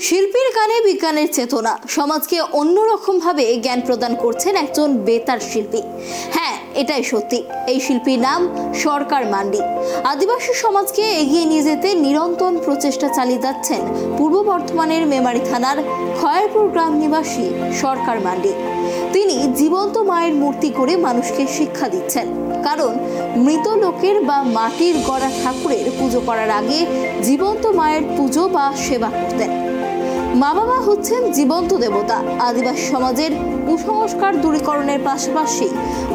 শিল্পীর গানে বিজ্ঞানের চেতনা সমাজকে অন্যরকম ভাবে জ্ঞান প্রদান করছেন একজন বেতার শিল্পী। হ্যাঁ, এটাই সত্যি। এই শিল্পীর নাম সরকার মান্ডি। আদিবাসী সমাজকে এগিয়ে নিয়ে যেতে নিরন্তর প্রচেষ্টা চালিয়ে যাচ্ছেন পূর্ব বর্ধমানের মেমারি থানার খয়েরপুর গ্রাম নিবাসী সরকার মান্ডি। তিনি জীবন্ত মায়ের মূর্তি করে মানুষকে শিক্ষা দিচ্ছেন, কারণ মৃত লোকের বা মাটির গড়া ঠাকুরের পুজো করার আগে জীবন্ত মায়ের পুজো বা সেবা করতেন। মা বাবা হচ্ছেন জীবন্ত দেবতা। আদিবাসী সমাজের কুসংস্কার দূরীকরণের পাশাপাশি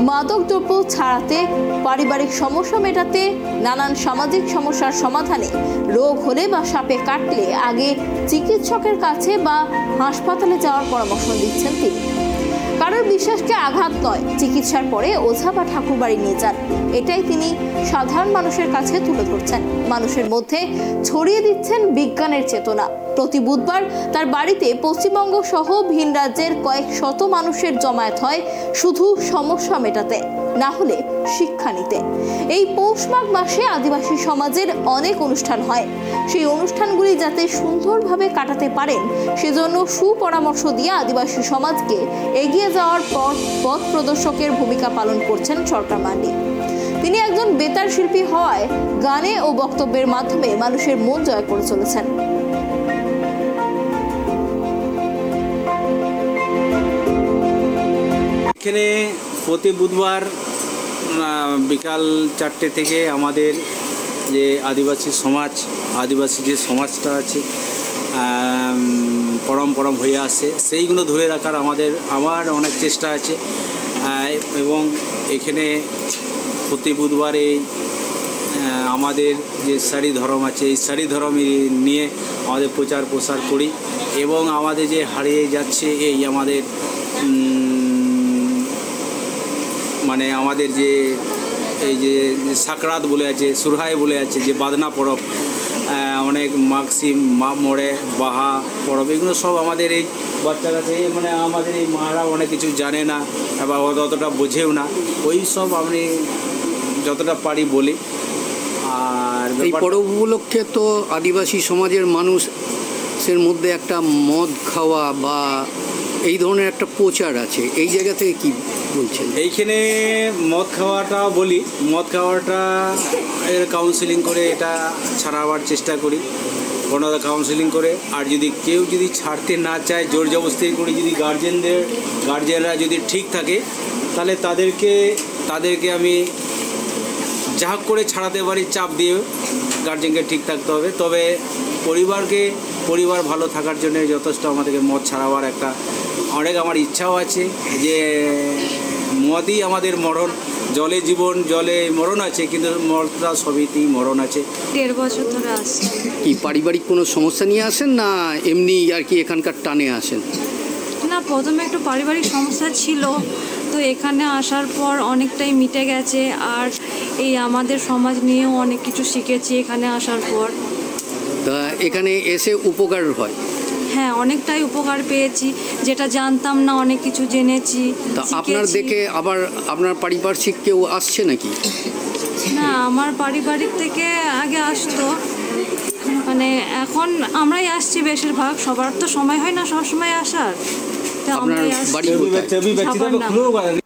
মাদক দ্রব্য ছাড়াতে, পারিবারিক সমস্যা মেটাতে, নানান সামাজিক সমস্যার সমাধানে, রোগ হলে বা সাপে কাটলে আগে চিকিৎসকের কাছে বা হাসপাতালে যাওয়ার পরামর্শ দিচ্ছেন তিনি। কারোর বিশ্বাসকে আঘাত নয়, চিকিৎসার পরে ওঝা বা ঠাকুর বাড়ি নিয়ে যান। এটাই তিনি সাধারণ মানুষের কাছে তুলে ধরছেন, মানুষের মধ্যে ছড়িয়ে দিচ্ছেন বিজ্ঞানের চেতনা। প্রতি বুধবার তার বাড়িতে পশ্চিমবঙ্গ সহ ভিন রাজ্যের কয়েক শত মানুষের জমায়েত হয় শুধু সমস্যা মেটাতে, না হলে শিক্ষা নিতে। এই পৌষ মাঘ মাসে আদিবাসী সমাজের অনেক অনুষ্ঠান হয়। সেই অনুষ্ঠানগুলি যাতে সুন্দরভাবে কাটাতে পারেন সেজন্য সুপরামর্শ দিয়ে আদিবাসী সমাজকে এগিয়ে যাওয়ার পথ প্রদর্শকের ভূমিকা পালন করছেন সরকার মান্ডি। তিনি একজন বেতার শিল্পী হওয়ায় গানে ও বক্তব্যের মাধ্যমে মানুষের মন জয় করে চলেছেন। এখানে প্রতি বুধবার বিকাল 4টে থেকে আমাদের যে আদিবাসী যে সমাজটা আছে পরম হয়ে আসে, সেইগুলো ধরে রাখার আমার অনেক চেষ্টা আছে। এবং এখানে প্রতি বুধবারে আমাদের যে শাড়ি ধর্ম আছে, এই শাড়ি ধর্ম নিয়ে আমাদের প্রচার প্রসার করি। এবং আমাদের যে হারিয়ে যাচ্ছে এই আমাদের মানে আমাদের যে এই যে সাকরাত বলে আছে, সুরহাই বলে আছে, যে বাদনা পরব, অনেক মাগসিম, মা মোড়ে, বাহা পরব, এগুলো সব আমাদের এই বাচ্চা কাছে মানে আমাদের এই মারা অনেক কিছু জানে না বা অতটা বোঝেও না। ওই সব আমি যতটা পারি বলি। আর এই পরব উপলক্ষে তো আদিবাসী সমাজের মানুষের মধ্যে একটা মদ খাওয়া বা এই ধরনের একটা প্রচার আছে, এই জায়গা থেকে কি বলছেন? এইখানে মদ খাওয়াটা এর কাউন্সিলিং করে এটা ছাড়াবার চেষ্টা করি, কোনো কাউন্সিলিং করে। আর যদি কেউ ছাড়তে না চায়, জোর জবরদস্তি করে, যদি গার্জেনরা যদি ঠিক থাকে, তাহলে তাদেরকে আমি যা করে ছাড়াতে পারি, চাপ দিয়ে গার্জেনকে ঠিক থাকতে হবে। তবে পরিবার ভালো থাকার জন্য যথেষ্ট আমাদেরকে মদ ছাড়াবার অনেক আমার ইচ্ছাও আছে, যে মদই আমাদের মরণ। জলে জীবন, জলে মরণ আছে, কিন্তু মরটা সবইতেই মরণ আছে। 1.5 বছর ধরে আসছি। কি পারিবারিক কোনো সমস্যা নিয়ে আসেন না এমনি আর কি এখানকার টানে আসেন? না, প্রথমে একটু পারিবারিক সমস্যা ছিল, তো এখানে আসার পর অনেকটাই মিটে গেছে। আর এই আমাদের সমাজ নিয়েও অনেক কিছু শিখেছি এখানে আসার পর। তা এখানে এসে উপকার হয়? হ্যাঁ, অনেকটাই উপকার পেয়েছি, যেটা জানতাম না অনেক কিছু জেনেছি। তা আপনার দেখে আবার আপনার পারিপার্শ্বিক কেউ আসছে নাকি? না, আমার পারিবারিক থেকে আগে আসতো, মানে এখন আমরাই আসছি বেশিরভাগ। সবার তো সময় হয় না সবসময় আসার, তো আমরাই আসছি।